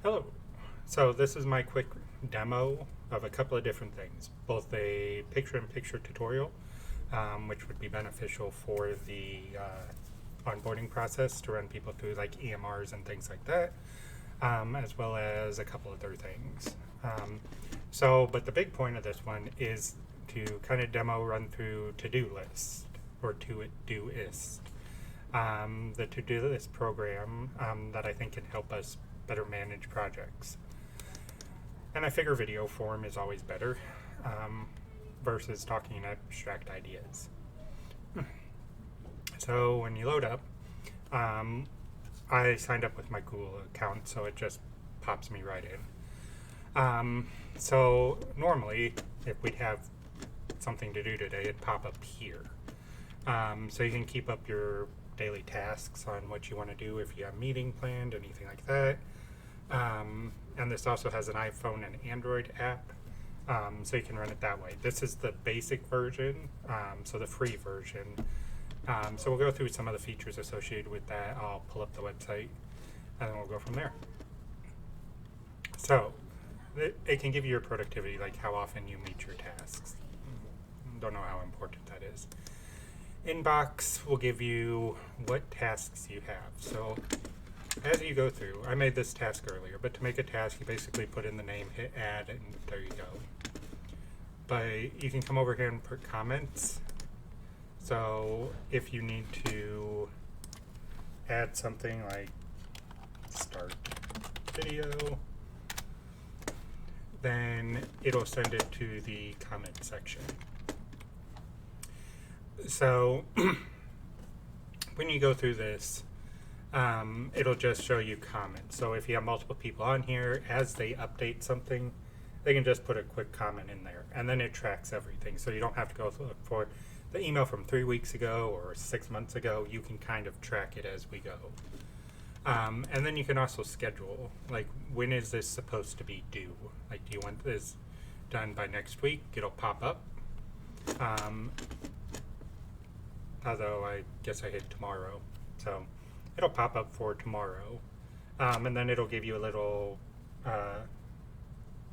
Hello. So this is my quick demo of a couple of different things, both a picture-in-picture tutorial, which would be beneficial for the onboarding process to run people through like EMRs and things like that, as well as a couple other things. But the big point of this one is to kind of run through To-Do List, or ToDoist. The To-Do List program that I think can help us better manage projects. And I figure video form is always better versus talking in abstract ideas. So when you load up, I signed up with my Google account, so it just pops me right in. So normally, if we'd have something to do today, it'd pop up here. So you can keep up your daily tasks on what you want to do if you have a meeting planned, anything like that. And this also has an iPhone and Android app, so you can run it that way. This is the basic version, so the free version. So we'll go through some of the features associated with that. I'll pull up the website, and then we'll go from there. So it can give you your productivity, like how often you meet your tasks. Don't know how important that is. Inbox will give you what tasks you have. So as you go through, I made this task earlier, but to make a task, you basically put in the name, hit add, and there you go. But you can come over here and put comments. So if you need to add something like start video, then it'll send it to the comment section. So when you go through this, it'll just show you comments. So if you have multiple people on here, as they update something, they can just put a quick comment in there, and then it tracks everything. So you don't have to go look for the email from 3 weeks ago or 6 months ago. You can kind of track it as we go. And then you can also schedule, like, when is this supposed to be due? Like, do you want this done by next week? It'll pop up. Although I guess I hit tomorrow. So it'll pop up for tomorrow. And then it'll give you a little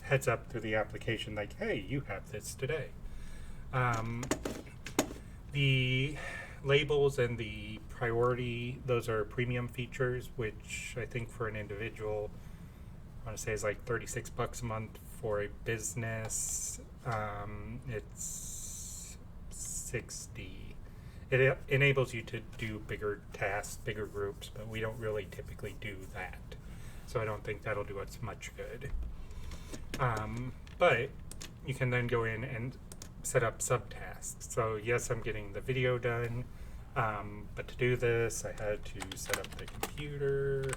heads up through the application, like, hey, you have this today. The labels and the priority, those are premium features, which I think for an individual, I want to say is like $36 a month. For a business, it's $60. It enables you to do bigger tasks, bigger groups, but we don't really typically do that. So I don't think that'll do us much good. But you can then go in and set up subtasks. So yes, I'm getting the video done, but to do this, I had to set up the computer.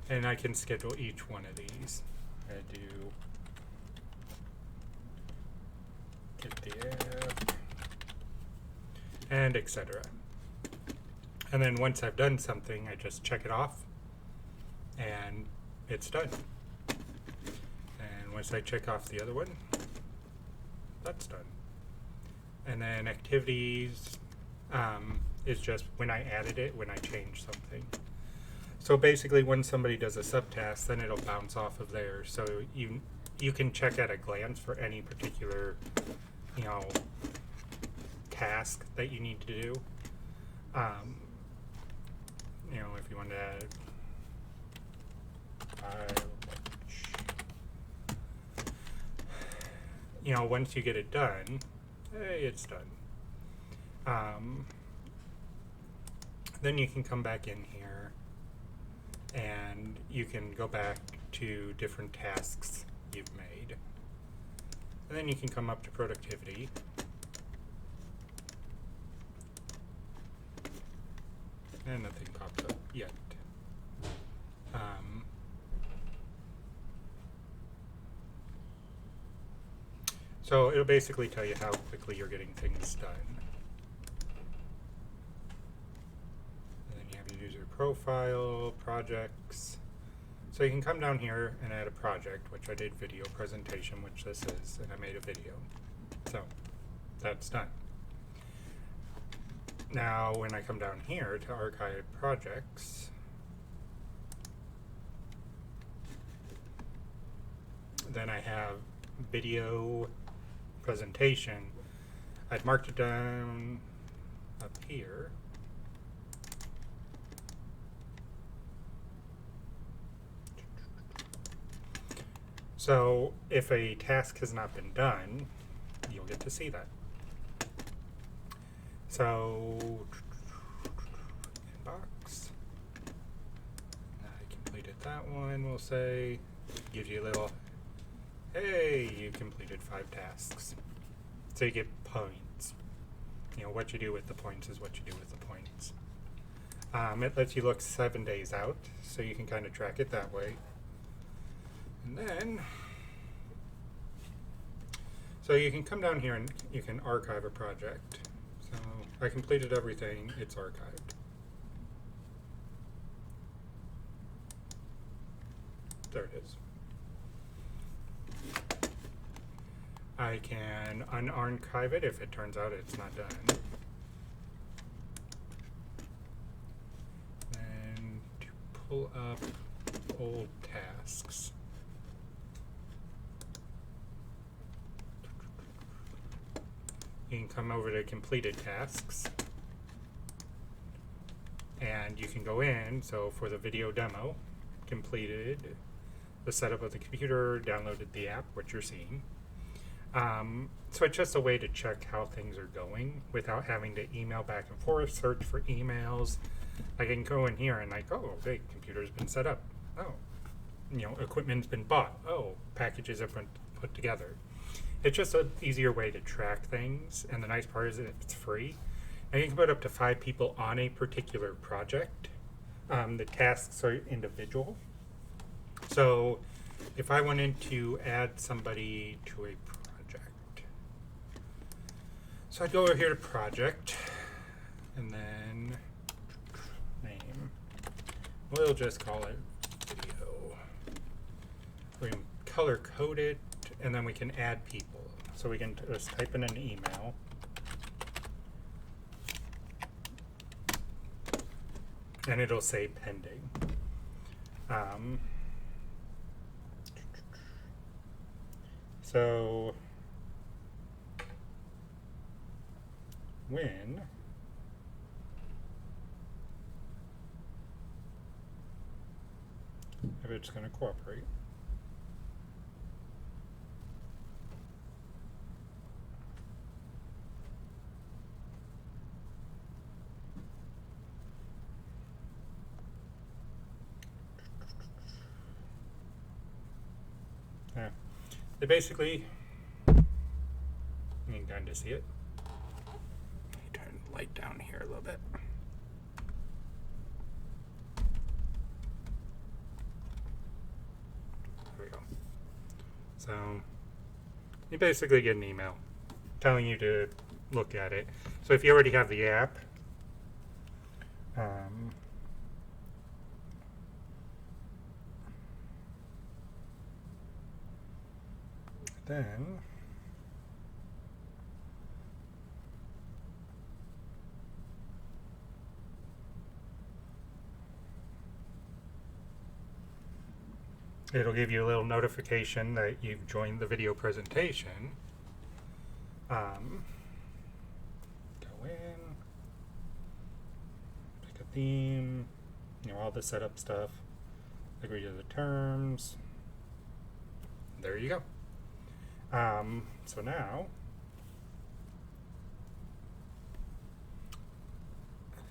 And I can schedule each one of these. I do get the app, and etc. And then once I've done something, I just check it off, and it's done. And once I check off the other one, that's done. And then activities is just when I added it, when I changed something. So basically, when somebody does a subtask, then it'll bounce off of there. So you can check at a glance for any particular, task that you need to do. If you want to add once you get it done, hey, it's done. Then you can come back in here, and you can go back to different tasks you've made. And then you can come up to productivity. And nothing popped up yet. So it'll basically tell you how quickly you're getting things done. And then you have your user profile, projects. So you can come down here and add a project, which I did video presentation, which this is, and I made a video. So that's done. Now, when I come down here to archive projects, then I have video presentation. I'd marked it down up here. So if a task has not been done, you'll get to see that. So, inbox. I completed that one, we'll say. Gives you a little, hey, you completed 5 tasks. So you get points. You know, what you do with the points is what you do with the points. It lets you look 7 days out, so you can kind of track it that way. And then, so you can come down here and you can archive a project. So I completed everything, it's archived. There it is. I can unarchive it if it turns out it's not done. And to pull up old tasks. You can come over to completed tasks. And you can go in, so for the video demo, completed the setup of the computer, downloaded the app, which you're seeing. So it's just a way to check how things are going without having to email back and forth, search for emails. I can go in here and like, oh, the computer's been set up. Oh, you know, equipment's been bought. Oh, packages have been put together. It's just an easier way to track things, and the nice part is that it's free. Now you can put up to 5 people on a particular project. The tasks are individual. So if I wanted to add somebody to a project, so I'd go over here to project, and then name. We'll just call it video. We can color code it, and then we can add people. So we can just type in an email. And it'll say pending. So when if it's going to cooperate. Yeah. They basically, you can kind of see it. Let me turn the light down here a little bit. There we go. So you basically get an email telling you to look at it. So if you already have the app, then it'll give you a little notification that you've joined the video presentation. Go in, pick a theme, you know, all the setup stuff, agree to the terms. There you go. So now,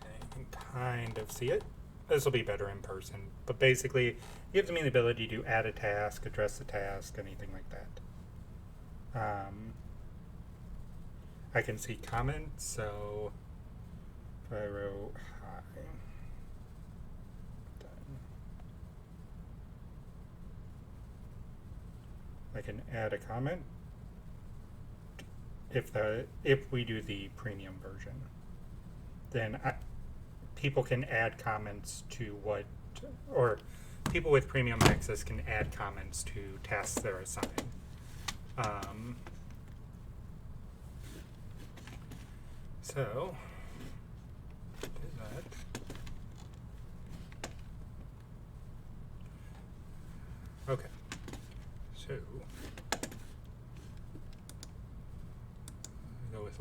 you can kind of see it. This will be better in person, but basically it gives me the ability to add a task, address the task, anything like that. I can see comments, so if I wrote hi, done. I can add a comment if we do the premium version. Then people can add comments to or people with premium access can add comments to tasks they're assigned. So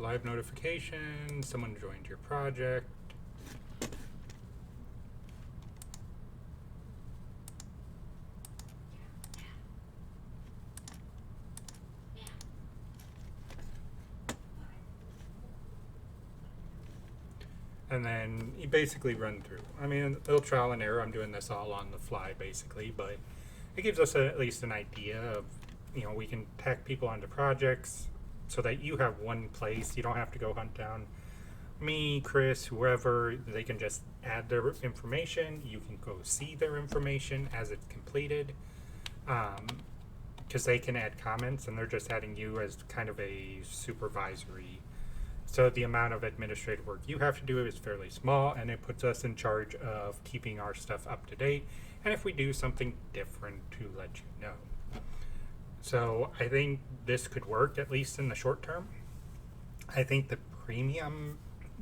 live notification, someone joined your project. And then you basically run through. I mean, a little trial and error. I'm doing this all on the fly, basically, but it gives us at least an idea of, we can tag people onto projects so that you have one place. You don't have to go hunt down me, Chris, whoever. They can just add their information. You can go see their information as it's completed, because they can add comments, and they're just adding you as kind of a supervisory. So the amount of administrative work you have to do is fairly small, and it puts us in charge of keeping our stuff up to date, and if we do something different, to let you know. So I think this could work, at least in the short term. I think the premium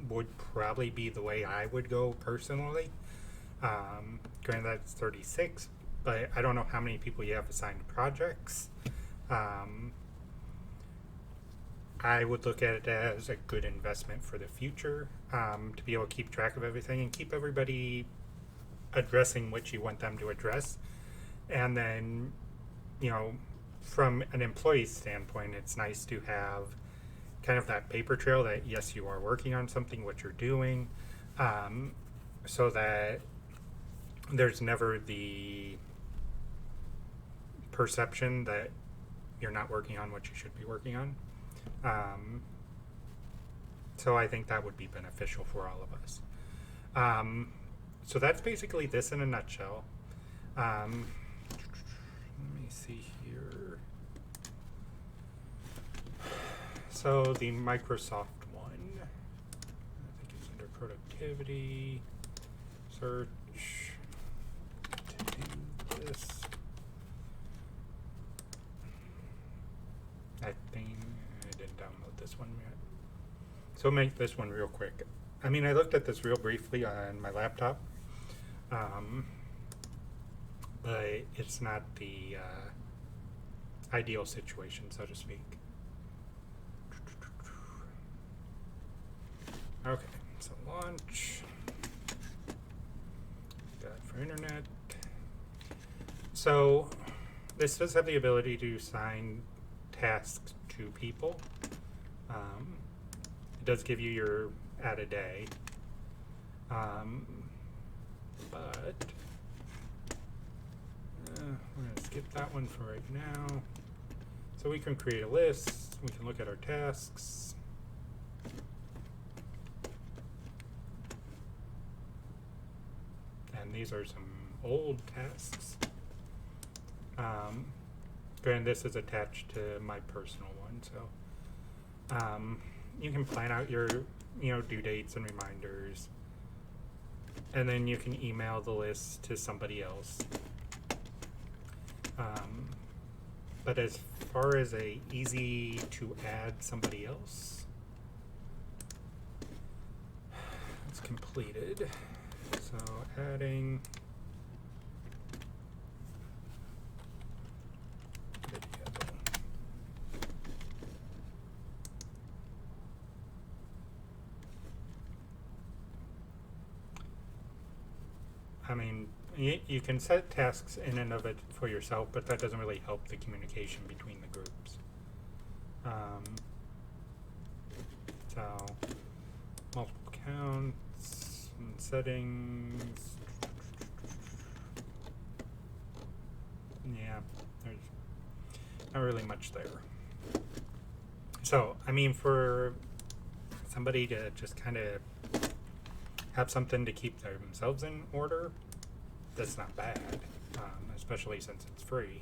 would probably be the way I would go personally. Granted, that's 36, but I don't know how many people you have assigned projects. I would look at it as a good investment for the future, to be able to keep track of everything and keep everybody addressing what you want them to address. And then, from an employee standpoint, it's nice to have kind of that paper trail that, yes, you are working on something, what you're doing, so that there's never the perception that you're not working on what you should be working on. So I think that would be beneficial for all of us. So that's basically this in a nutshell. Let me see here. So the Microsoft one, I think it's under productivity, search, to do this. I think I didn't download this one yet. So make this one real quick. I mean, I looked at this real briefly on my laptop, but it's not the ideal situation, so to speak. Okay, so launch. Got it for internet. So this does have the ability to assign tasks to people. It does give you your add a day, but we're going to skip that one for right now. So we can create a list, we can look at our tasks. And these are some old tasks. Granted, this is attached to my personal one, so you can plan out your due dates and reminders, and then you can email the list to somebody else. But as far as a easy to add somebody else, it's completed. So adding video. I mean, you can set tasks in and of it for yourself, but that doesn't really help the communication between the groups. So multiple counts and settings. Yeah, there's not really much there. So, I mean, for somebody to just kind of have something to keep themselves in order, that's not bad, especially since it's free.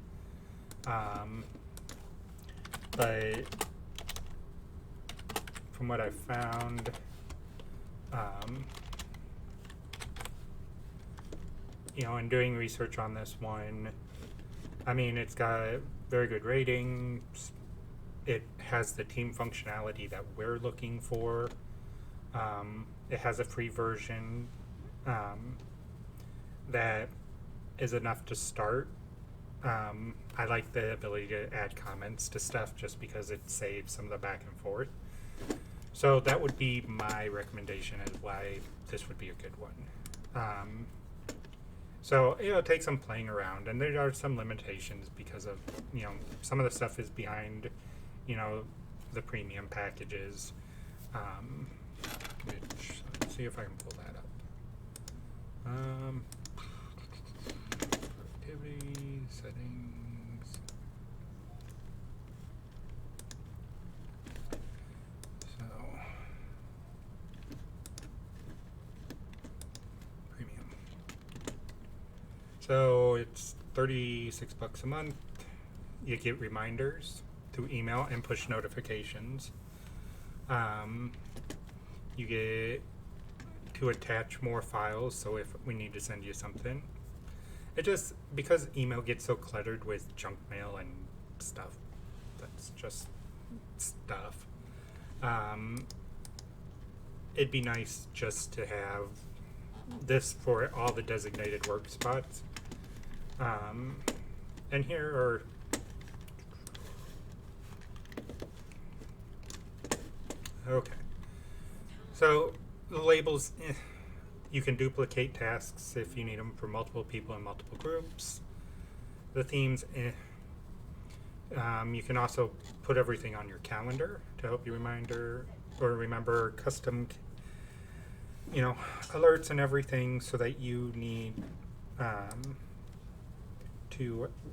But from what I've found, in doing research on this one, I mean, it's got very good ratings. It has the team functionality that we're looking for. It has a free version that is enough to start. I like the ability to add comments to stuff just because it saves some of the back and forth. So that would be my recommendation as why this would be a good one. So, it takes some playing around, and there are some limitations because of, some of the stuff is behind, the premium packages. Which, let's see if I can pull that up. Productivity, settings. So, premium. So it's $36 a month. You get reminders through email and push notifications. You get to attach more files, so if we need to send you something. It just, because email gets so cluttered with junk mail and stuff, that's just stuff. It'd be nice just to have this for all the designated work spots. And here are okay. So the labels, you can duplicate tasks if you need them for multiple people in multiple groups. The themes, you can also put everything on your calendar to help you remember custom, alerts and everything, so that you need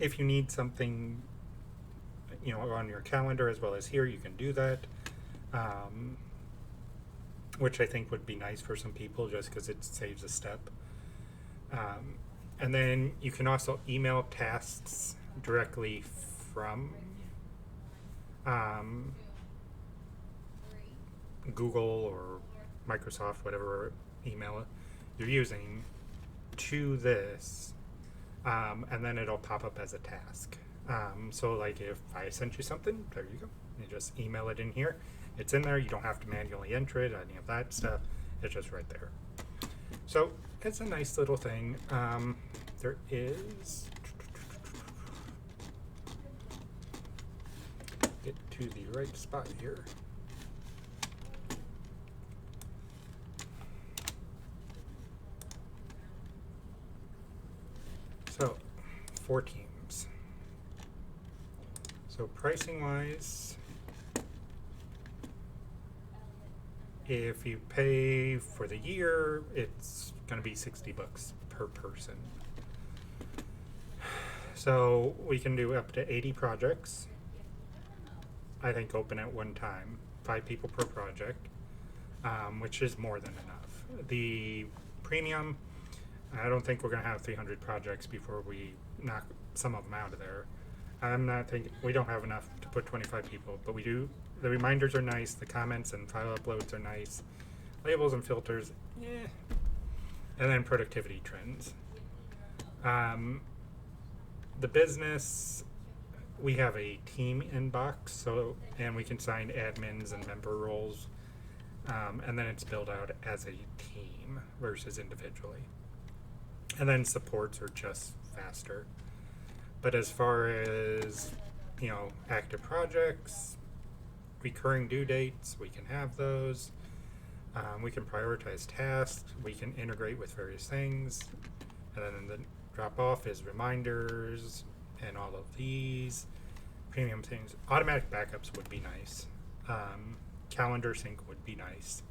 if you need something, on your calendar as well as here, you can do that. Which I think would be nice for some people just because it saves a step. And then you can also email tasks directly from Google or Microsoft, whatever email you're using, to this, and then it'll pop up as a task. So like if I sent you something, there you go. You just email it in here. It's in there. You don't have to manually enter it, any of that stuff. It's just right there. So it's a nice little thing. There is, get to the right spot here. So 4 teams. So pricing wise, if you pay for the year, it's going to be $60 per person. So we can do up to 80 projects. I think open at one time, 5 people per project, which is more than enough. The premium, I don't think we're going to have 300 projects before we knock some of them out of there. I'm not thinking, we don't have enough to put 25 people, but we do. The reminders are nice, the comments and file uploads are nice, labels and filters, and then productivity trends. The business, we have a team inbox, and we can assign admins and member roles, and then it's built out as a team versus individually. And then supports are just faster. But as far as, active projects, recurring due dates, we can have those. We can prioritize tasks. We can integrate with various things. And then the drop off is reminders and all of these premium things. Automatic backups would be nice. Calendar sync would be nice.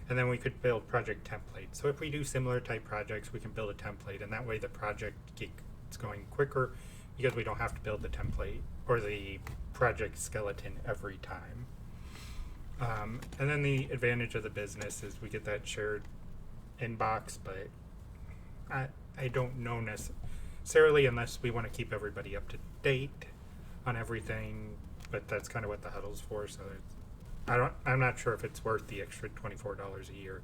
And then we could build project templates. So if we do similar type projects, we can build a template, and that way the project gets going quicker because we don't have to build the template or the project skeleton every time. And then the advantage of the business is we get that shared inbox, but I don't know necessarily, unless we want to keep everybody up to date on everything, but that's kind of what the huddle's for. So I'm not sure if it's worth the extra $24 a year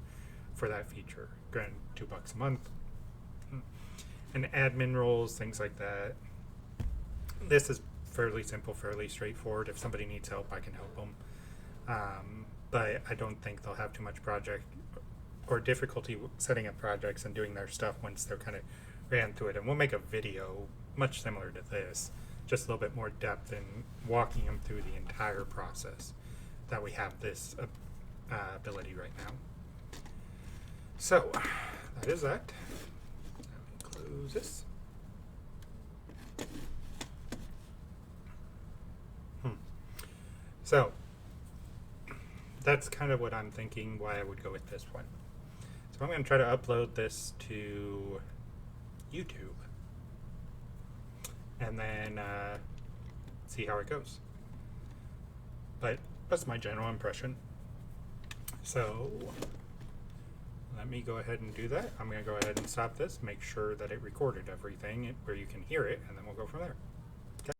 for that feature. Granted, $2 a month. And admin roles, things like that. This is fairly simple, fairly straightforward. If somebody needs help, I can help them. But I don't think they'll have too much project or difficulty setting up projects and doing their stuff once they're kind of ran through it. And we'll make a video much similar to this, just a little bit more depth in walking them through the entire process. That we have this ability right now. So that is that. Let me close this. So that's kind of what I'm thinking why I would go with this one. So I'm going to try to upload this to YouTube and then see how it goes. But that's my general impression. So let me go ahead and do that. I'm going to go ahead and stop this, make sure that it recorded everything where you can hear it, and then we'll go from there.